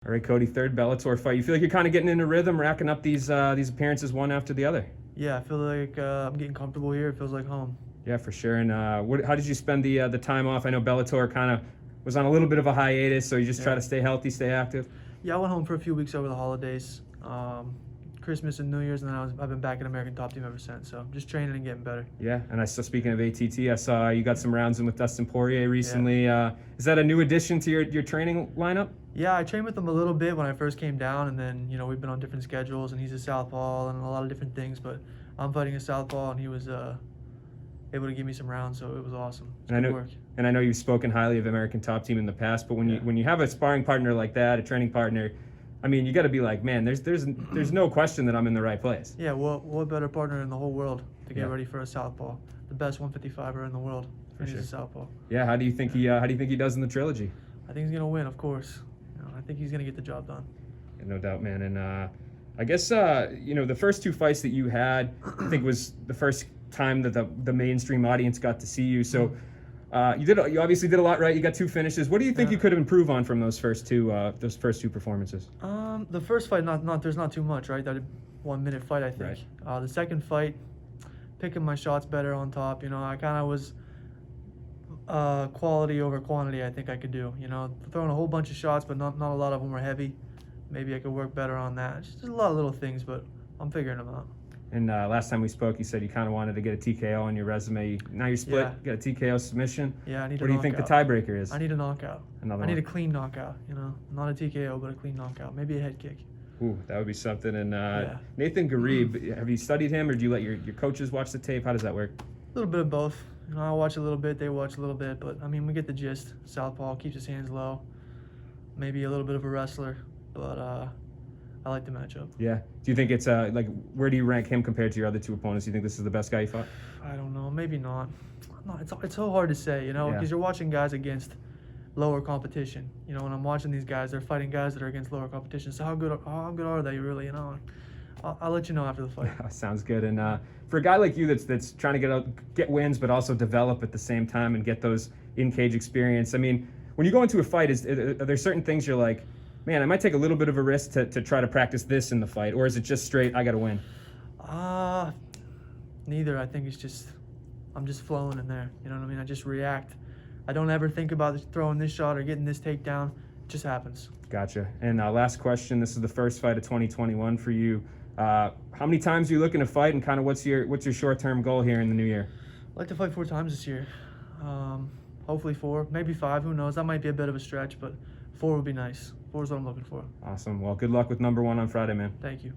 All right, Cody, third Bellator fight. You feel like you're kind of getting in a rhythm, racking up these appearances one after the other? Yeah, I feel like I'm getting comfortable here. It feels like home. Yeah, for sure. And how did you spend the time off? I know Bellator kind of was on a little bit of a hiatus, so you just try to stay healthy, stay active? Yeah, I went home for a few weeks over the holidays, Christmas and New Year's, and then I've been back in American Top Team ever since. So just training and getting better. Yeah, and speaking of ATT, I saw you got some rounds in with Dustin Poirier recently. Yeah. Is that a new addition to your training lineup? Yeah, I trained with him a little bit when I first came down, and then we've been on different schedules, and he's a southpaw and a lot of different things. But I'm fighting a southpaw, and he was able to give me some rounds, so it was awesome. It's good work. And I know you've spoken highly of American Top Team in the past, but when you have a sparring partner like that, a training partner, I mean, you got to be like, man, there's no question that I'm in the right place. Yeah, what better partner in the whole world to get ready for a southpaw? The best 155er in the world. He's a southpaw. Yeah, how do you think he does in the trilogy? I think he's gonna win, of course. I think he's gonna get the job done. Yeah, no doubt, man. And I guess the first two fights that you had, I think was the first time that the mainstream audience got to see you. So you obviously did a lot right. You got two finishes. What do you think you could improve on from those first two performances? The first fight, there's not too much, right? That 1 minute fight, I think. Right. The second fight, picking my shots better on top. I kind of was quality over quantity. I think I could do. Throwing a whole bunch of shots, but not a lot of them were heavy. Maybe I could work better on that. Just a lot of little things, but I'm figuring them out. And last time we spoke, you said you kind of wanted to get a TKO on your resume. Now you're split. Yeah. Got a TKO submission. Yeah, I need a knockout. What do you think the tiebreaker is? I need a knockout. Another I need one. a clean knockout. Not a TKO, but a clean knockout. Maybe a head kick. Ooh, that would be something. And Nathan Ghareeb, have you studied him, or do you let your coaches watch the tape? How does that work? A little bit of both. I watch a little bit, they watch a little bit, but I mean, we get the gist. Southpaw, keeps his hands low. Maybe a little bit of a wrestler, but I like the matchup. Yeah. Do you think it's where do you rank him compared to your other two opponents? Do you think this is the best guy you fought? I don't know. Maybe not. No, it's so hard to say, because you're watching guys against lower competition. When I'm watching these guys, they're fighting guys that are against lower competition. So how good are they really? I'll let you know after the fight. Sounds good. And for a guy like you that's trying to get wins, but also develop at the same time and get those in-cage experience, I mean, when you go into a fight, are there certain things you're like, man, I might take a little bit of a risk to try to practice this in the fight, or is it just straight, I got to win? Neither. I think I'm just flowing in there. You know what I mean? I just react. I don't ever think about throwing this shot or getting this takedown. It just happens. Gotcha. And last question, this is the first fight of 2021 for you. How many times are you looking to fight, and kind of what's your short-term goal here in the new year? I'd like to fight 4 times this year. Hopefully 4, maybe 5, who knows? That might be a bit of a stretch, but 4 would be nice. 4 is what I'm looking for. Awesome. Well, good luck with number 1 on Friday, man. Thank you.